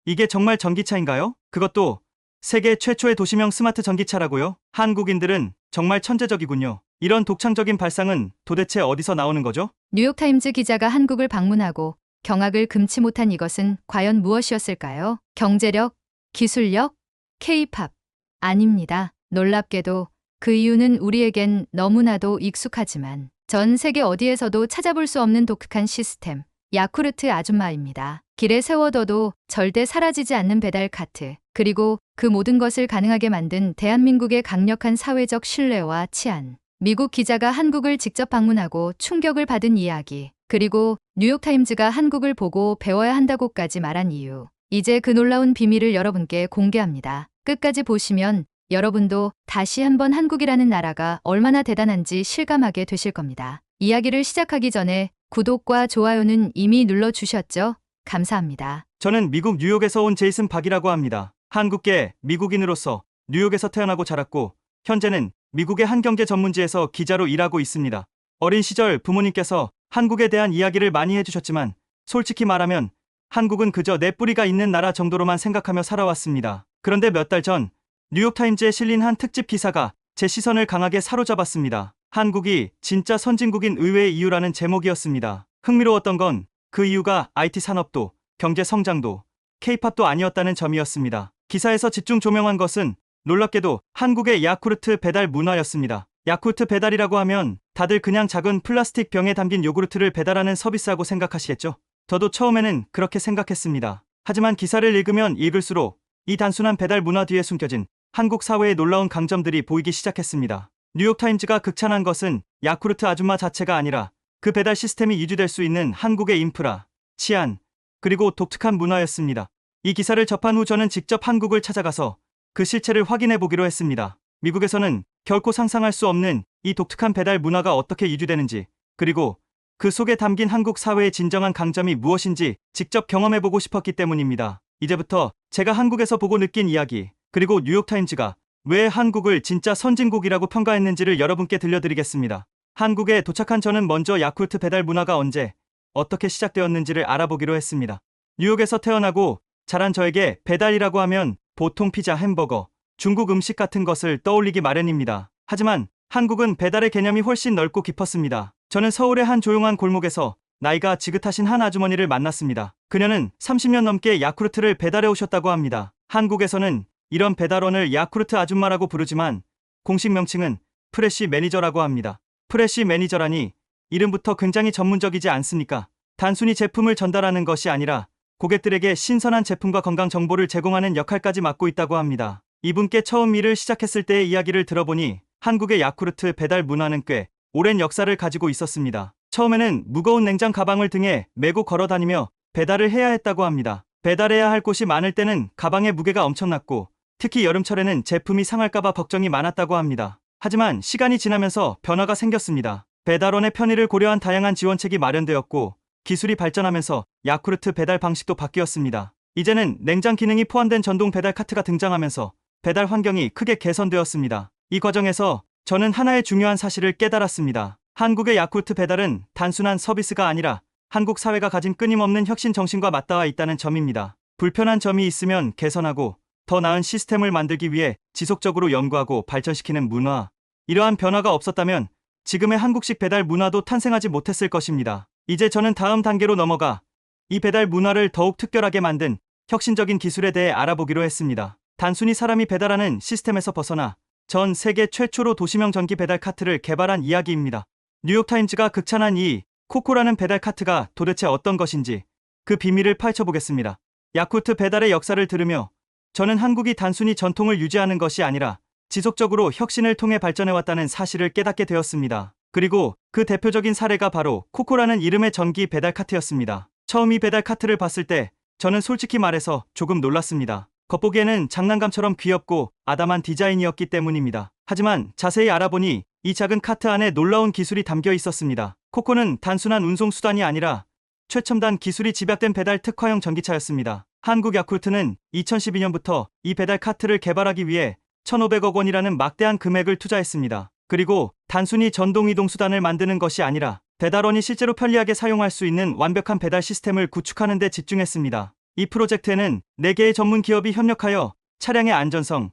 이게 정말 전기차인가요? 그것도 세계 최초의 도시명 스마트 전기차라고요? 한국인들은 정말 천재적이군요. 이런 독창적인 발상은 도대체 어디서 나오는 거죠? 뉴욕타임즈 기자가 한국을 방문하고 경악을 금치 못한 이것은 과연 무엇이었을까요? 경제력, 기술력, K-팝. 아닙니다. 놀랍게도 그 이유는 우리에겐 너무나도 익숙하지만 전 세계 어디에서도 찾아볼 수 없는 독특한 시스템, 야쿠르트 아줌마입니다. 길에 세워둬도 절대 사라지지 않는 배달 카트, 그리고 그 모든 것을 가능하게 만든 대한민국의 강력한 사회적 신뢰와 치안. 미국 기자가 한국을 직접 방문하고 충격을 받은 이야기, 그리고 뉴욕타임즈가 한국을 보고 배워야 한다고까지 말한 이유. 이제 그 놀라운 비밀을 여러분께 공개합니다. 끝까지 보시면 여러분도 다시 한번 한국이라는 나라가 얼마나 대단한지 실감하게 되실 겁니다. 이야기를 시작하기 전에 구독과 좋아요는 이미 눌러주셨죠? 감사합니다. 저는 미국 뉴욕에서 온 제이슨 박이라고 합니다. 한국계 미국인으로서 뉴욕에서 태어나고 자랐고 현재는 미국의 한 경제 전문지에서 기자로 일하고 있습니다. 어린 시절 부모님께서 한국에 대한 이야기를 많이 해주셨지만 솔직히 말하면 한국은 그저 내 뿌리가 있는 나라 정도로만 생각하며 살아왔습니다. 그런데 몇 달 전 뉴욕타임즈에 실린 한 특집 기사가 제 시선을 강하게 사로잡았습니다. 한국이 진짜 선진국인 의외의 이유라는 제목이었습니다. 흥미로웠던 건 그 이유가 IT 산업도 경제 성장도 K-팝도 아니었다는 점이었습니다. 기사에서 집중 조명한 것은 놀랍게도 한국의 야쿠르트 배달 문화였습니다. 야쿠르트 배달이라고 하면 다들 그냥 작은 플라스틱 병에 담긴 요구르트를 배달하는 서비스라고 생각하시겠죠? 저도 처음에는 그렇게 생각했습니다. 하지만 기사를 읽으면 읽을수록 이 단순한 배달 문화 뒤에 숨겨진 한국 사회의 놀라운 강점들이 보이기 시작했습니다. 뉴욕타임즈가 극찬한 것은 야쿠르트 아줌마 자체가 아니라 그 배달 시스템이 유지될 수 있는 한국의 인프라, 치안, 그리고 독특한 문화였습니다. 이 기사를 접한 후 저는 직접 한국을 찾아가서 그 실체를 확인해 보기로 했습니다. 미국에서는 결코 상상할 수 없는 이 독특한 배달 문화가 어떻게 유지되는지, 그리고 그 속에 담긴 한국 사회의 진정한 강점이 무엇인지 직접 경험해 보고 싶었기 때문입니다. 이제부터 제가 한국에서 보고 느낀 이야기, 그리고 뉴욕타임즈가 왜 한국을 진짜 선진국이라고 평가했는지를 여러분께 들려드리겠습니다. 한국에 도착한 저는 먼저 야쿠르트 배달 문화가 언제, 어떻게 시작되었는지를 알아보기로 했습니다. 뉴욕에서 태어나고 자란 저에게 배달이라고 하면 보통 피자, 햄버거, 중국 음식 같은 것을 떠올리기 마련입니다. 하지만 한국은 배달의 개념이 훨씬 넓고 깊었습니다. 저는 서울의 한 조용한 골목에서 나이가 지긋하신 한 아주머니를 만났습니다. 그녀는 30년 넘게 야쿠르트를 배달해 오셨다고 합니다. 한국에서는 이런 배달원을 야쿠르트 아줌마라고 부르지만 공식 명칭은 프레시 매니저라고 합니다. 프레시 매니저라니 이름부터 굉장히 전문적이지 않습니까? 단순히 제품을 전달하는 것이 아니라 고객들에게 신선한 제품과 건강 정보를 제공하는 역할까지 맡고 있다고 합니다. 이분께 처음 일을 시작했을 때의 이야기를 들어보니 한국의 야쿠르트 배달 문화는 꽤 오랜 역사를 가지고 있었습니다. 처음에는 무거운 냉장 가방을 등에 메고 걸어다니며 배달을 해야 했다고 합니다. 배달해야 할 곳이 많을 때는 가방의 무게가 엄청났고 특히 여름철에는 제품이 상할까봐 걱정이 많았다고 합니다. 하지만 시간이 지나면서 변화가 생겼습니다. 배달원의 편의를 고려한 다양한 지원책이 마련되었고 기술이 발전하면서 야쿠르트 배달 방식도 바뀌었습니다. 이제는 냉장 기능이 포함된 전동 배달 카트가 등장하면서 배달 환경이 크게 개선되었습니다. 이 과정에서 저는 하나의 중요한 사실을 깨달았습니다. 한국의 야쿠르트 배달은 단순한 서비스가 아니라 한국 사회가 가진 끊임없는 혁신 정신과 맞닿아 있다는 점입니다. 불편한 점이 있으면 개선하고 더 나은 시스템을 만들기 위해 지속적으로 연구하고 발전시키는 문화. 이러한 변화가 없었다면 지금의 한국식 배달 문화도 탄생하지 못했을 것입니다. 이제 저는 다음 단계로 넘어가 이 배달 문화를 더욱 특별하게 만든 혁신적인 기술에 대해 알아보기로 했습니다. 단순히 사람이 배달하는 시스템에서 벗어나 전 세계 최초로 도시명 전기 배달 카트를 개발한 이야기입니다. 뉴욕타임즈가 극찬한 이 코코라는 배달 카트가 도대체 어떤 것인지 그 비밀을 파헤쳐보겠습니다. 야쿠르트 배달의 역사를 들으며 저는 한국이 단순히 전통을 유지하는 것이 아니라 지속적으로 혁신을 통해 발전해왔다는 사실을 깨닫게 되었습니다. 그리고 그 대표적인 사례가 바로 코코라는 이름의 전기 배달 카트였습니다. 처음 이 배달 카트를 봤을 때 저는 솔직히 말해서 조금 놀랐습니다. 겉보기에는 장난감처럼 귀엽고 아담한 디자인이었기 때문입니다. 하지만 자세히 알아보니 이 작은 카트 안에 놀라운 기술이 담겨 있었습니다. 코코는 단순한 운송수단이 아니라 최첨단 기술이 집약된 배달 특화형 전기차였습니다. 한국 야쿠르트는 2012년부터 이 배달 카트를 개발하기 위해 1,500억 원이라는 막대한 금액을 투자했습니다. 그리고 단순히 전동 이동 수단을 만드는 것이 아니라 배달원이 실제로 편리하게 사용할 수 있는 완벽한 배달 시스템을 구축하는 데 집중했습니다. 이 프로젝트에는 4개의 전문 기업이 협력하여 차량의 안전성,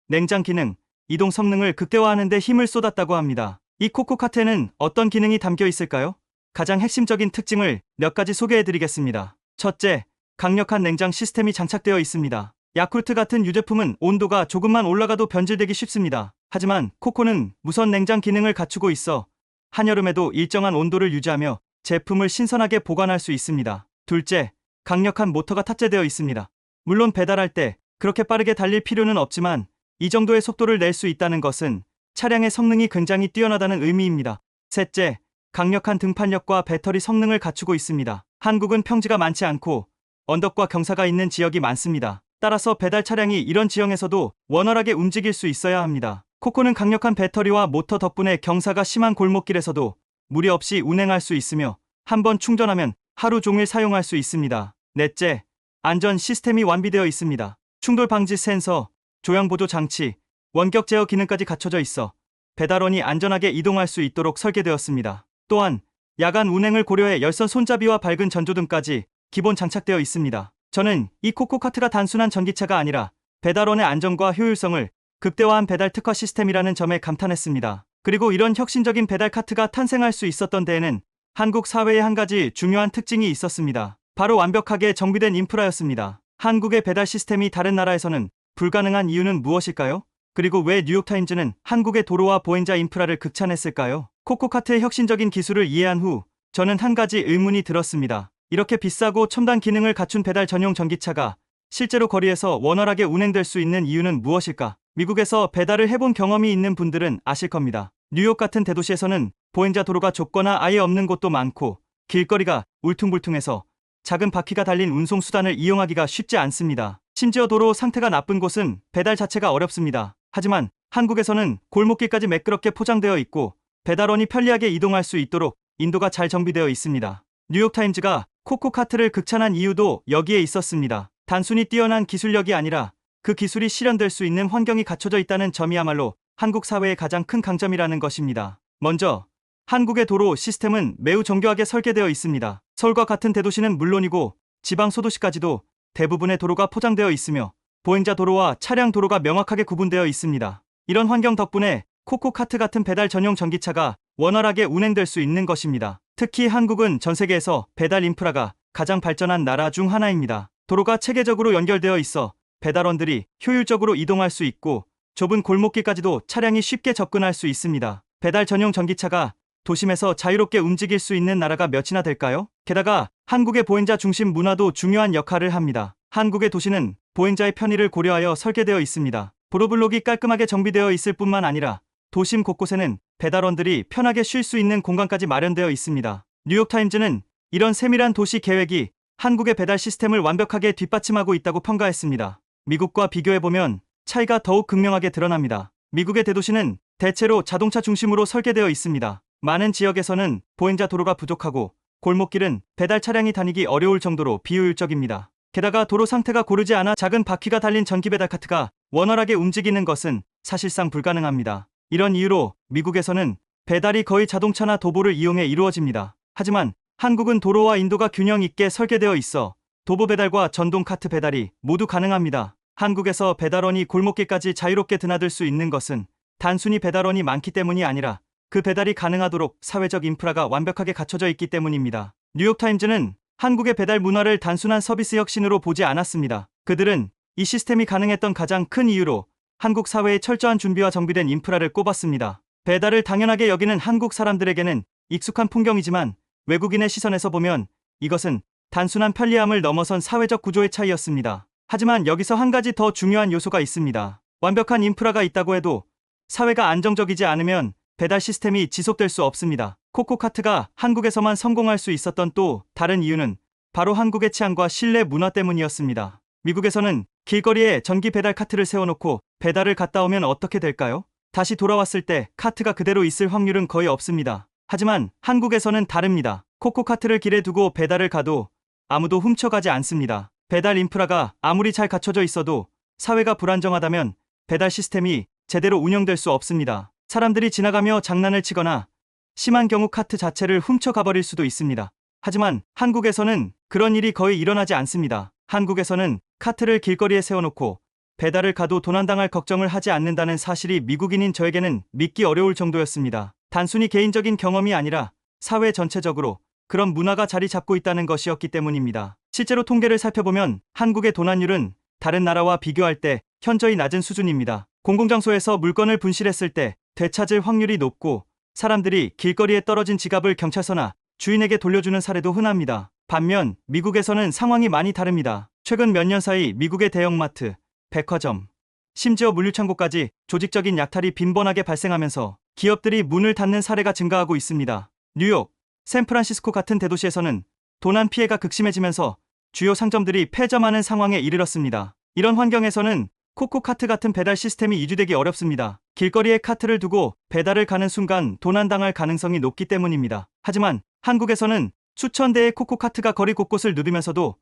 냉장 기능, 이동 성능을 극대화하는 데 힘을 쏟았다고 합니다. 이 코코카트에는 어떤 기능이 담겨 있을까요? 가장 핵심적인 특징을 몇 가지 소개해드리겠습니다. 첫째, 강력한 냉장 시스템이 장착되어 있습니다. 야쿠르트 같은 유제품은 온도가 조금만 올라가도 변질되기 쉽습니다. 하지만 코코는 무선 냉장 기능을 갖추고 있어 한여름에도 일정한 온도를 유지하며 제품을 신선하게 보관할 수 있습니다. 둘째, 강력한 모터가 탑재되어 있습니다. 물론 배달할 때 그렇게 빠르게 달릴 필요는 없지만 이 정도의 속도를 낼 수 있다는 것은 차량의 성능이 굉장히 뛰어나다는 의미입니다. 셋째, 강력한 등판력과 배터리 성능을 갖추고 있습니다. 한국은 평지가 많지 않고 언덕과 경사가 있는 지역이 많습니다. 따라서 배달 차량이 이런 지형에서도 원활하게 움직일 수 있어야 합니다. 코코는 강력한 배터리와 모터 덕분에 경사가 심한 골목길에서도 무리 없이 운행할 수 있으며 한번 충전하면 하루 종일 사용할 수 있습니다. 넷째, 안전 시스템이 완비되어 있습니다. 충돌 방지 센서, 조형 보조 장치, 원격 제어 기능까지 갖춰져 있어 배달원이 안전하게 이동할 수 있도록 설계되었습니다. 또한 야간 운행을 고려해 열선 손잡이와 밝은 전조등까지 기본 장착되어 있습니다. 저는 이 코코카트가 단순한 전기차가 아니라 배달원의 안전과 효율성을 극대화한 배달 특화 시스템이라는 점에 감탄했습니다. 그리고 이런 혁신적인 배달 카트가 탄생할 수 있었던 데에는 한국 사회에 한 가지 중요한 특징이 있었습니다. 바로 완벽하게 정비된 인프라였습니다. 한국의 배달 시스템이 다른 나라에서는 불가능한 이유는 무엇일까요? 그리고 왜 뉴욕타임즈는 한국의 도로와 보행자 인프라를 극찬했을까요? 코코카트의 혁신적인 기술을 이해한 후 저는 한 가지 의문이 들었습니다. 이렇게 비싸고 첨단 기능을 갖춘 배달 전용 전기차가 실제로 거리에서 원활하게 운행될 수 있는 이유는 무엇일까? 미국에서 배달을 해본 경험이 있는 분들은 아실 겁니다. 뉴욕 같은 대도시에서는 보행자 도로가 좁거나 아예 없는 곳도 많고 길거리가 울퉁불퉁해서 작은 바퀴가 달린 운송수단을 이용하기가 쉽지 않습니다. 심지어 도로 상태가 나쁜 곳은 배달 자체가 어렵습니다. 하지만 한국에서는 골목길까지 매끄럽게 포장되어 있고 배달원이 편리하게 이동할 수 있도록 인도가 잘 정비되어 있습니다. 뉴욕타임즈가 코코카트를 극찬한 이유도 여기에 있었습니다. 단순히 뛰어난 기술력이 아니라 그 기술이 실현될 수 있는 환경이 갖춰져 있다는 점이야말로 한국 사회의 가장 큰 강점이라는 것입니다. 먼저 한국의 도로 시스템은 매우 정교하게 설계되어 있습니다. 서울과 같은 대도시는 물론이고 지방 소도시까지도 대부분의 도로가 포장되어 있으며 보행자 도로와 차량 도로가 명확하게 구분되어 있습니다. 이런 환경 덕분에 코코카트 같은 배달 전용 전기차가 원활하게 운행될 수 있는 것입니다. 특히 한국은 전 세계에서 배달 인프라가 가장 발전한 나라 중 하나입니다. 도로가 체계적으로 연결되어 있어 배달원들이 효율적으로 이동할 수 있고 좁은 골목길까지도 차량이 쉽게 접근할 수 있습니다. 배달 전용 전기차가 도심에서 자유롭게 움직일 수 있는 나라가 몇이나 될까요? 게다가 한국의 보행자 중심 문화도 중요한 역할을 합니다. 한국의 도시는 보행자의 편의를 고려하여 설계되어 있습니다. 도로블록이 깔끔하게 정비되어 있을 뿐만 아니라 도심 곳곳에는 배달원들이 편하게 쉴 수 있는 공간까지 마련되어 있습니다. 뉴욕타임즈는 이런 세밀한 도시 계획이 한국의 배달 시스템을 완벽하게 뒷받침하고 있다고 평가했습니다. 미국과 비교해보면 차이가 더욱 극명하게 드러납니다. 미국의 대도시는 대체로 자동차 중심으로 설계되어 있습니다. 많은 지역에서는 보행자 도로가 부족하고 골목길은 배달 차량이 다니기 어려울 정도로 비효율적입니다. 게다가 도로 상태가 고르지 않아 작은 바퀴가 달린 전기 배달 카트가 원활하게 움직이는 것은 사실상 불가능합니다. 이런 이유로 미국에서는 배달이 거의 자동차나 도보를 이용해 이루어집니다. 하지만 한국은 도로와 인도가 균형 있게 설계되어 있어 도보 배달과 전동 카트 배달이 모두 가능합니다. 한국에서 배달원이 골목길까지 자유롭게 드나들 수 있는 것은 단순히 배달원이 많기 때문이 아니라 그 배달이 가능하도록 사회적 인프라가 완벽하게 갖춰져 있기 때문입니다. 뉴욕타임즈는 한국의 배달 문화를 단순한 서비스 혁신으로 보지 않았습니다. 그들은 이 시스템이 가능했던 가장 큰 이유로 한국 사회의 철저한 준비와 정비된 인프라를 꼽았습니다. 배달을 당연하게 여기는 한국 사람들에게는 익숙한 풍경이지만 외국인의 시선에서 보면 이것은 단순한 편리함을 넘어선 사회적 구조의 차이였습니다. 하지만 여기서 한 가지 더 중요한 요소가 있습니다. 완벽한 인프라가 있다고 해도 사회가 안정적이지 않으면 배달 시스템이 지속될 수 없습니다. 코코카트가 한국에서만 성공할 수 있었던 또 다른 이유는 바로 한국의 치안과 신뢰 문화 때문이었습니다. 미국에서는 길거리에 전기 배달 카트를 세워놓고 배달을 갔다 오면 어떻게 될까요? 다시 돌아왔을 때 카트가 그대로 있을 확률은 거의 없습니다. 하지만 한국에서는 다릅니다. 코코카트를 길에 두고 배달을 가도 아무도 훔쳐가지 않습니다. 배달 인프라가 아무리 잘 갖춰져 있어도 사회가 불안정하다면 배달 시스템이 제대로 운영될 수 없습니다. 사람들이 지나가며 장난을 치거나 심한 경우 카트 자체를 훔쳐가버릴 수도 있습니다. 하지만 한국에서는 그런 일이 거의 일어나지 않습니다. 한국에서는 카트를 길거리에 세워놓고 배달을 가도 도난당할 걱정을 하지 않는다는 사실이 미국인인 저에게는 믿기 어려울 정도였습니다. 단순히 개인적인 경험이 아니라 사회 전체적으로 그런 문화가 자리 잡고 있다는 것이었기 때문입니다. 실제로 통계를 살펴보면 한국의 도난율은 다른 나라와 비교할 때 현저히 낮은 수준입니다. 공공장소에서 물건을 분실했을 때 되찾을 확률이 높고 사람들이 길거리에 떨어진 지갑을 경찰서나 주인에게 돌려주는 사례도 흔합니다. 반면 미국에서는 상황이 많이 다릅니다. 최근 몇 년 사이 미국의 대형마트, 백화점, 심지어 물류창고까지 조직적인 약탈이 빈번하게 발생하면서 기업들이 문을 닫는 사례가 증가하고 있습니다. 뉴욕, 샌프란시스코 같은 대도시에서는 도난 피해가 극심해지면서 주요 상점들이 폐점하는 상황에 이르렀습니다. 이런 환경에서는 코코카트 같은 배달 시스템이 이주되기 어렵습니다. 길거리에 카트를 두고 배달을 가는 순간 도난당할 가능성이 높기 때문입니다. 하지만 한국에서는 수천 대의 코코카트가 거리 곳곳을 누비면서도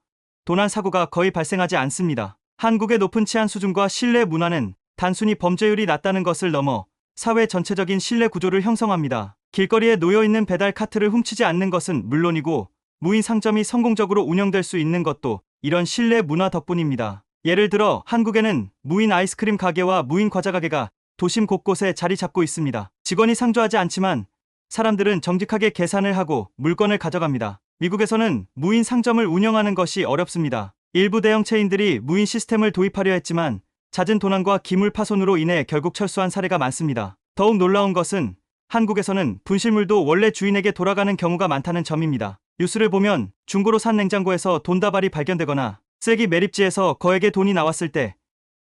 도난 사고가 거의 발생하지 않습니다. 한국의 높은 치안 수준과 신뢰 문화는 단순히 범죄율이 낮다는 것을 넘어 사회 전체적인 신뢰 구조를 형성합니다. 길거리에 놓여있는 배달 카트를 훔치지 않는 것은 물론이고 무인 상점이 성공적으로 운영될 수 있는 것도 이런 신뢰 문화 덕분입니다. 예를 들어 한국에는 무인 아이스크림 가게와 무인 과자 가게가 도심 곳곳에 자리 잡고 있습니다. 직원이 상주하지 않지만 사람들은 정직하게 계산을 하고 물건을 가져갑니다. 미국에서는 무인 상점을 운영하는 것이 어렵습니다. 일부 대형 체인들이 무인 시스템을 도입하려 했지만 잦은 도난과 기물 파손으로 인해 결국 철수한 사례가 많습니다. 더욱 놀라운 것은 한국에서는 분실물도 원래 주인에게 돌아가는 경우가 많다는 점입니다. 뉴스를 보면 중고로 산 냉장고에서 돈다발이 발견되거나 쓰레기 매립지에서 거액의 돈이 나왔을 때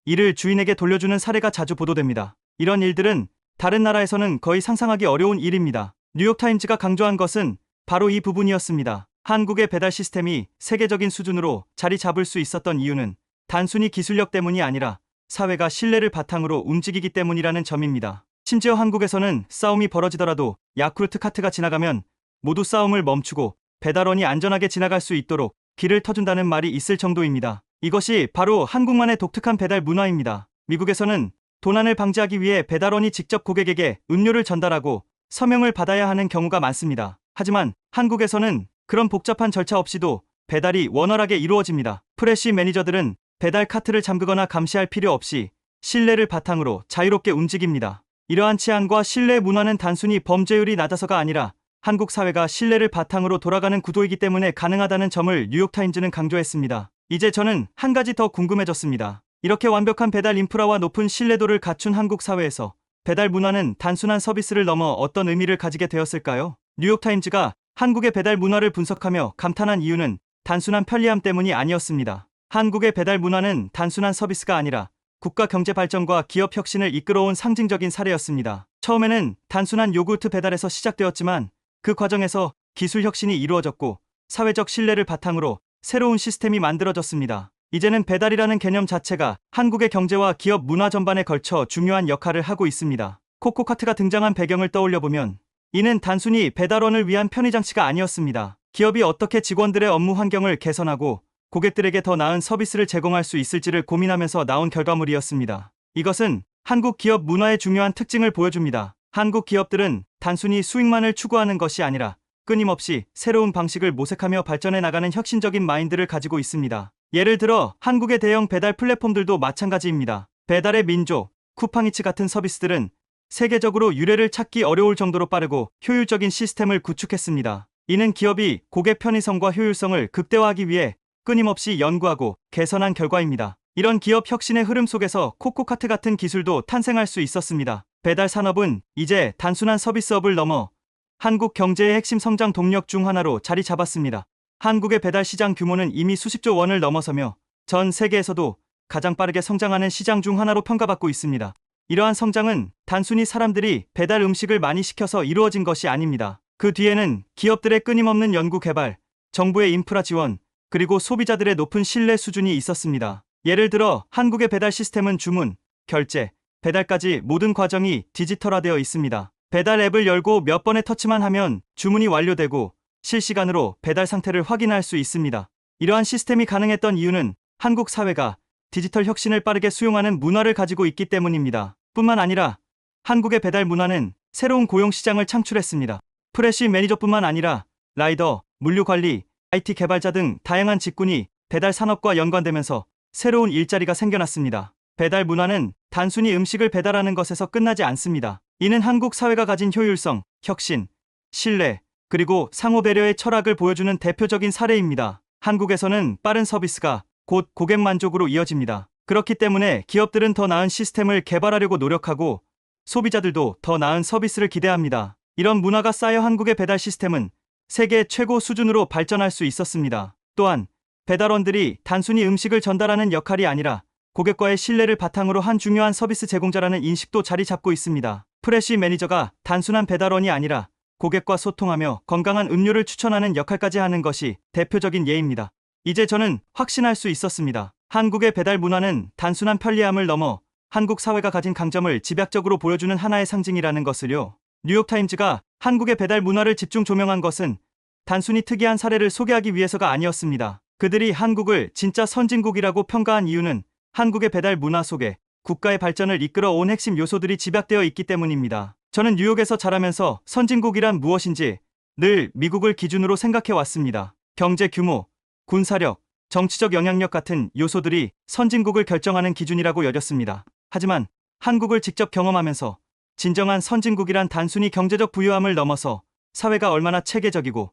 이를 주인에게 돌려주는 사례가 자주 보도됩니다. 이런 일들은 다른 나라에서는 거의 상상하기 어려운 일입니다. 뉴욕타임즈가 강조한 것은 바로 이 부분이었습니다. 한국의 배달 시스템이 세계적인 수준으로 자리 잡을 수 있었던 이유는 단순히 기술력 때문이 아니라 사회가 신뢰를 바탕으로 움직이기 때문이라는 점입니다. 심지어 한국에서는 싸움이 벌어지더라도 야쿠르트 카트가 지나가면 모두 싸움을 멈추고 배달원이 안전하게 지나갈 수 있도록 길을 터준다는 말이 있을 정도입니다. 이것이 바로 한국만의 독특한 배달 문화입니다. 미국에서는 도난을 방지하기 위해 배달원이 직접 고객에게 음료를 전달하고 서명을 받아야 하는 경우가 많습니다. 하지만 한국에서는 그런 복잡한 절차 없이도 배달이 원활하게 이루어집니다. 프레시 매니저들은 배달 카트를 잠그거나 감시할 필요 없이 신뢰를 바탕으로 자유롭게 움직입니다. 이러한 치안과 신뢰 문화는 단순히 범죄율이 낮아서가 아니라 한국 사회가 신뢰를 바탕으로 돌아가는 구도이기 때문에 가능하다는 점을 뉴욕타임즈는 강조했습니다. 이제 저는 한 가지 더 궁금해졌습니다. 이렇게 완벽한 배달 인프라와 높은 신뢰도를 갖춘 한국 사회에서 배달 문화는 단순한 서비스를 넘어 어떤 의미를 가지게 되었을까요? 뉴욕타임즈가 한국의 배달 문화를 분석하며 감탄한 이유는 단순한 편리함 때문이 아니었습니다. 한국의 배달 문화는 단순한 서비스가 아니라 국가 경제 발전과 기업 혁신을 이끌어온 상징적인 사례였습니다. 처음에는 단순한 요구르트 배달에서 시작되었지만 그 과정에서 기술 혁신이 이루어졌고 사회적 신뢰를 바탕으로 새로운 시스템이 만들어졌습니다. 이제는 배달이라는 개념 자체가 한국의 경제와 기업 문화 전반에 걸쳐 중요한 역할을 하고 있습니다. 코코카트가 등장한 배경을 떠올려보면 이는 단순히 배달원을 위한 편의장치가 아니었습니다. 기업이 어떻게 직원들의 업무 환경을 개선하고 고객들에게 더 나은 서비스를 제공할 수 있을지를 고민하면서 나온 결과물이었습니다. 이것은 한국 기업 문화의 중요한 특징을 보여줍니다. 한국 기업들은 단순히 수익만을 추구하는 것이 아니라 끊임없이 새로운 방식을 모색하며 발전해 나가는 혁신적인 마인드를 가지고 있습니다. 예를 들어 한국의 대형 배달 플랫폼들도 마찬가지입니다. 배달의 민족, 쿠팡이츠 같은 서비스들은 세계적으로 유례를 찾기 어려울 정도로 빠르고 효율적인 시스템을 구축했습니다. 이는 기업이 고객 편의성과 효율성을 극대화하기 위해 끊임없이 연구하고 개선한 결과입니다. 이런 기업 혁신의 흐름 속에서 코코카트 같은 기술도 탄생할 수 있었습니다. 배달 산업은 이제 단순한 서비스업을 넘어 한국 경제의 핵심 성장 동력 중 하나로 자리 잡았습니다. 한국의 배달 시장 규모는 이미 수십조 원을 넘어서며 전 세계에서도 가장 빠르게 성장하는 시장 중 하나로 평가받고 있습니다. 이러한 성장은 단순히 사람들이 배달 음식을 많이 시켜서 이루어진 것이 아닙니다. 그 뒤에는 기업들의 끊임없는 연구 개발, 정부의 인프라 지원, 그리고 소비자들의 높은 신뢰 수준이 있었습니다. 예를 들어 한국의 배달 시스템은 주문, 결제, 배달까지 모든 과정이 디지털화되어 있습니다. 배달 앱을 열고 몇 번의 터치만 하면 주문이 완료되고 실시간으로 배달 상태를 확인할 수 있습니다. 이러한 시스템이 가능했던 이유는 한국 사회가 디지털 혁신을 빠르게 수용하는 문화를 가지고 있기 때문입니다. 뿐만 아니라 한국의 배달 문화는 새로운 고용 시장을 창출했습니다. 프레시 매니저뿐만 아니라 라이더, 물류 관리, IT 개발자 등 다양한 직군이 배달 산업과 연관되면서 새로운 일자리가 생겨났습니다. 배달 문화는 단순히 음식을 배달하는 것에서 끝나지 않습니다. 이는 한국 사회가 가진 효율성, 혁신, 신뢰, 그리고 상호 배려의 철학을 보여주는 대표적인 사례입니다. 한국에서는 빠른 서비스가 곧 고객 만족으로 이어집니다. 그렇기 때문에 기업들은 더 나은 시스템을 개발하려고 노력하고 소비자들도 더 나은 서비스를 기대합니다. 이런 문화가 쌓여 한국의 배달 시스템은 세계 최고 수준으로 발전할 수 있었습니다. 또한 배달원들이 단순히 음식을 전달하는 역할이 아니라 고객과의 신뢰를 바탕으로 한 중요한 서비스 제공자라는 인식도 자리 잡고 있습니다. 프레시 매니저가 단순한 배달원이 아니라 고객과 소통하며 건강한 음료를 추천하는 역할까지 하는 것이 대표적인 예입니다. 이제 저는 확신할 수 있었습니다. 한국의 배달 문화는 단순한 편리함을 넘어 한국 사회가 가진 강점을 집약적으로 보여주는 하나의 상징이라는 것을요. 뉴욕타임즈가 한국의 배달 문화를 집중 조명한 것은 단순히 특이한 사례를 소개하기 위해서가 아니었습니다. 그들이 한국을 진짜 선진국이라고 평가한 이유는 한국의 배달 문화 속에 국가의 발전을 이끌어 온 핵심 요소들이 집약되어 있기 때문입니다. 저는 뉴욕에서 자라면서 선진국이란 무엇인지 늘 미국을 기준으로 생각해 왔습니다. 경제 규모, 군사력, 정치적 영향력 같은 요소들이 선진국을 결정하는 기준이라고 여겼습니다. 하지만 한국을 직접 경험하면서 진정한 선진국이란 단순히 경제적 부유함을 넘어서 사회가 얼마나 체계적이고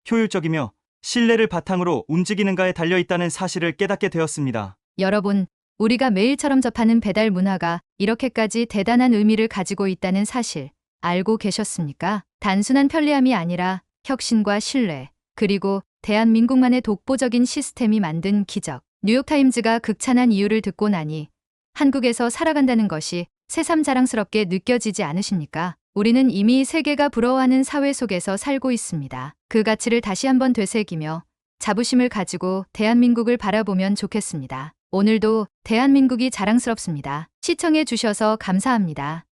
효율적이며 신뢰를 바탕으로 움직이는가에 달려있다는 사실을 깨닫게 되었습니다. 여러분, 우리가 매일처럼 접하는 배달 문화가 이렇게까지 대단한 의미를 가지고 있다는 사실 알고 계셨습니까? 단순한 편리함이 아니라 혁신과 신뢰, 그리고 대한민국만의 독보적인 시스템이 만든 기적. 뉴욕타임즈가 극찬한 이유를 듣고 나니 한국에서 살아간다는 것이 새삼 자랑스럽게 느껴지지 않으십니까? 우리는 이미 세계가 부러워하는 사회 속에서 살고 있습니다. 그 가치를 다시 한번 되새기며 자부심을 가지고 대한민국을 바라보면 좋겠습니다. 오늘도 대한민국이 자랑스럽습니다. 시청해 주셔서 감사합니다.